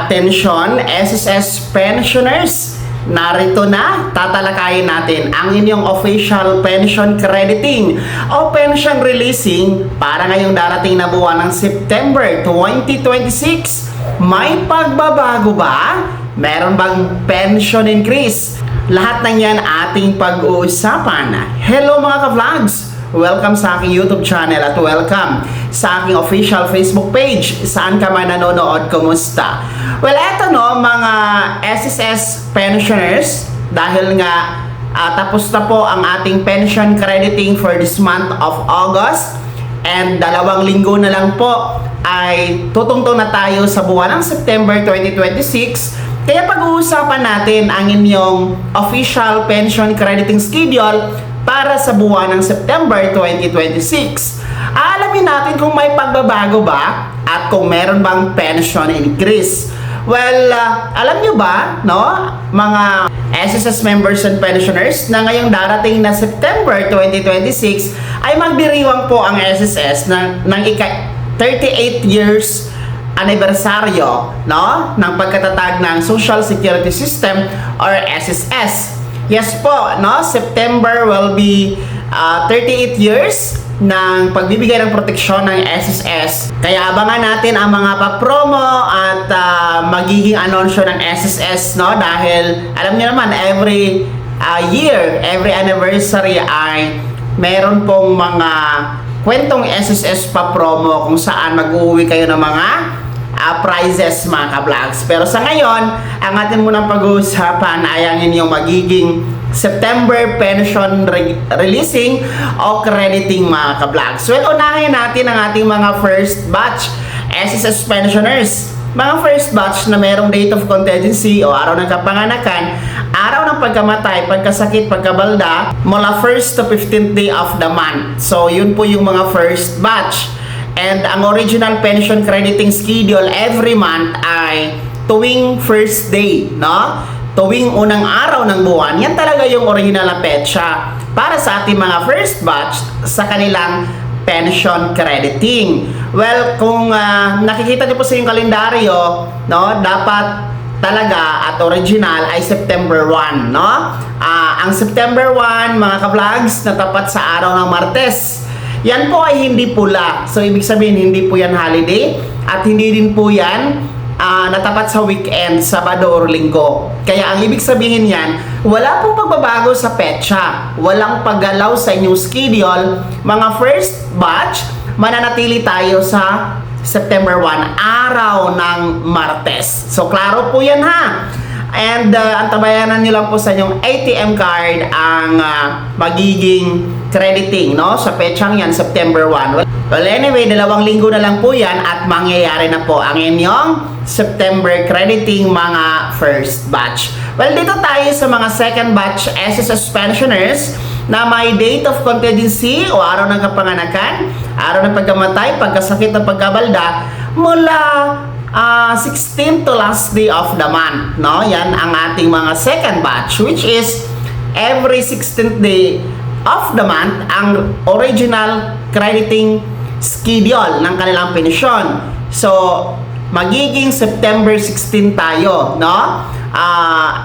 Atensyon, SSS pensioners! Narito na, tatalakayin natin ang inyong official pension crediting o pension releasing para ngayong darating na buwan ng September 2026. May pagbabago ba? Meron bang pension increase? Lahat ng yan ating pag-uusapan. Hello mga ka-vlogs! Welcome sa aking YouTube channel at welcome sa aking official Facebook page. Saan ka man nanonood, kumusta? Well, eto no, mga SSS pensioners, dahil nga tapos na po ang ating pension crediting for this month of August and 2 linggo na lang po ay tutungtong na tayo sa buwan ng September 2026. Kaya pag-uusapan natin ang inyong official pension crediting schedule para sa buwan ng September 2026. Alamin natin kung may pagbabago ba at kung meron bang pension increase. Well, alam nyo ba, no, mga SSS members and pensioners, na ngayong darating na September 2026 ay magdiriwang po ang SSS ng 38 years anibersaryo, no, ng pagkatatag ng Social Security System or SSS. Yes po, no? September will be 38 years ng pagbibigay ng proteksyon ng SSS. Kaya abangan natin ang mga pa-promo at magiging anunsyo ng SSS, no? Dahil alam niyo naman, every year, every anniversary ay meron pong mga kwentong SSS pa-promo kung saan mag-uwi kayo ng mga prizes mga ka-vlogs. Pero sa ngayon, ang atin munang pag-uusapan ay ang inyong magiging September pension releasing o crediting mga ka-vlogs. Well, unahin natin ang ating mga first batch SSS pensioners. Mga first batch na merong date of contingency o araw ng kapanganakan, araw ng pagkamatay, pagkasakit, pagkabalda, mula 1st to 15th day of the month. So, yun po yung mga first batch. And ang original pension crediting schedule every month ay tuwing first day, no? Tuwing unang araw ng buwan. Yan talaga yung original na petsa para sa ating mga first batch sa kanilang pension crediting. Well, kung nakikita niyo po sa yung kalendaryo, no, dapat talaga at original ay September 1, no? Ang September 1, mga ka-vlogs, natapat sa araw ng Martes. Yan po ay hindi pula. So, ibig sabihin, hindi po yan holiday at hindi din po yan natapat sa weekend, Sabado or Linggo. Kaya ang ibig sabihin yan, wala pong pagbabago sa petsa. Walang paggalaw sa inyong schedule. Mga first batch, mananatili tayo sa September 1, araw ng Martes. So, klaro po yan ha. And antabayanan nyo lang po sa inyong ATM card ang magiging crediting, no? Sa petsang yan, September 1. Well, anyway, 2 linggo na lang po yan at mangyayari na po ang inyong September crediting mga first batch. Well, dito tayo sa mga second batch SSS pensioners na may date of contingency o araw ng kapanganakan, araw ng pagkamatay, pagkasakit at pagkabalda mula 16th to last day of the month, no? Yan ang ating mga second batch, which is every 16th day of the month ang original crediting schedule ng kanilang pensyon. So, magiging September 16 tayo, no?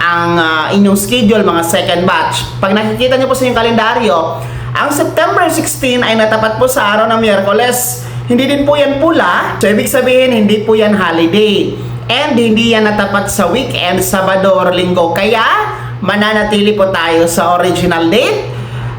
Ang inyong schedule, mga second batch. Pag nakikita niyo po sa inyong kalendaryo, ang September 16 ay natapat po sa araw ng Miyerkules. Hindi din po yan pula. So, ibig sabihin, hindi po yan holiday. And hindi yan natapat sa weekend, Sabado or Linggo. Kaya, mananatili po tayo sa original date,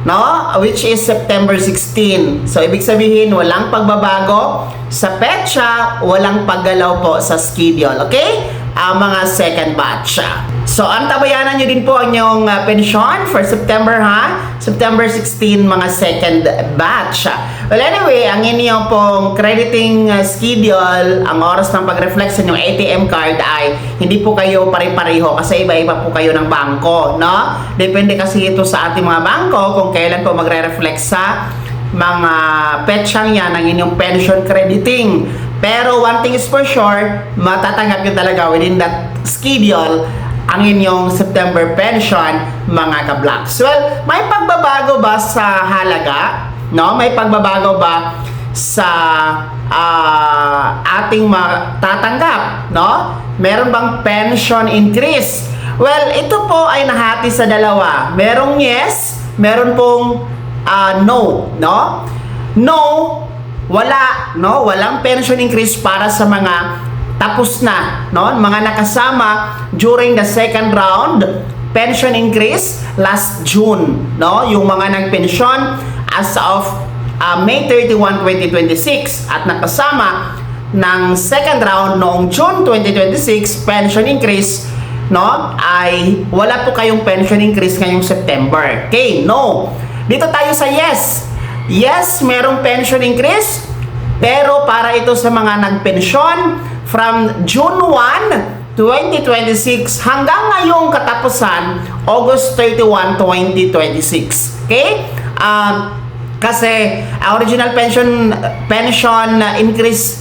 no? Which is September 16. So, ibig sabihin, walang pagbabago sa petsa, walang paggalaw po sa schedule. Okay? Mga second batch. So, antabayanan nyo din po ang inyong pensyon for September, ha? September 16, mga second batch. Well, anyway, ang inyong pong crediting schedule, ang oras ng pag-reflect sa inyong ATM card ay hindi po kayo pare-pareho kasi iba-iba po kayo ng bangko, no? Depende kasi ito sa ating mga bangko kung kailan po magre-reflect sa mga petsang yan ang inyong pension crediting. Pero one thing is for sure, matatanggap nyo talaga within that schedule ang inyong September pension, mga ka-vlogs. Well, may pagbabago ba sa halaga? No? May pagbabago ba sa ating matatanggap, no? Meron bang pension increase? Well, ito po ay nahati sa dalawa. Merong yes, meron pong no, no? No, wala, no? Walang pension increase para sa mga tapos na, no? Mga nakasama during the second round pension increase last June, no? Yung mga nagpensyon as of May 31, 2026 at nakasama ng second round noong June 2026 pension increase, no? Ay wala po kayong pension increase ngayong September. Okay, no. Dito tayo sa yes. Yes, merong pension increase, pero para ito sa mga nagpensyon from June 1, 2026 hanggang ngayong katapusan August 31, 2026. Okay? Kasi original pension increase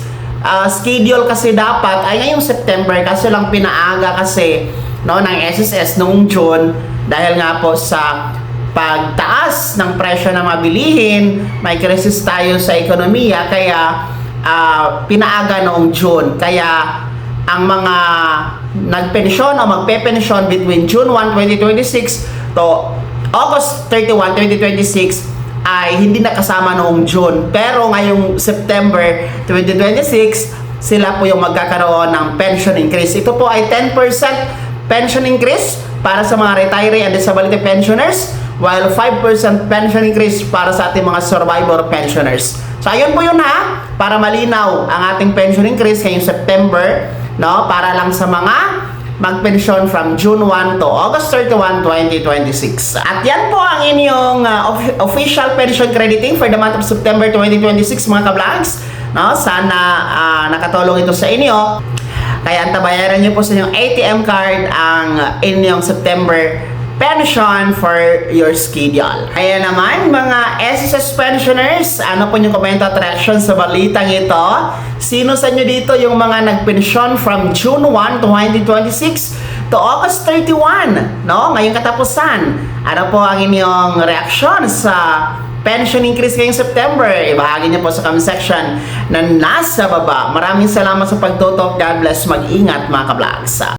schedule kasi dapat ay ngayong September, kasi lang pinaaga kasi no ng SSS noong June dahil nga po sa pagtaas ng presyo ng mabilihin, may krisis tayo sa ekonomiya, kaya pinaaga noong June. Kaya ang mga nagpensyon o magpepensyon between June 1, 2026 to August 31, 2026 ay hindi nakasama noong June. Pero ngayong September 2026, sila po yung magkakaroon ng pension increase. Ito po ay 10% pension increase para sa mga retiree and disability pensioners, while 5% pension increase para sa ating mga survivor pensioners. So ayun po yun ha, para malinaw ang ating pension increase ngayong September, no, para lang sa mga magpensyon from June 1 to August 31, 2026. At yan po ang inyong official pension crediting for the month of September 2026, mga ka-vlogs. No, sana nakatulong ito sa inyo. Kaya antabayaran niyo po sa inyong ATM card ang inyong September pension for your schedule. Kaya naman, mga SSS pensioners, ano po yung comment at reaction sa balitang ito? Sino sa inyo dito yung mga nagpensyon from June 1, 2026 to August 31, no? Ngayong katapusan. Ano po ang inyong reaction sa pension increase ngayong September? Ibahagi niyo po sa comment section na nasa baba. Maraming salamat sa pagtutok. God bless. Mag-ingat, mga ka-vlogs.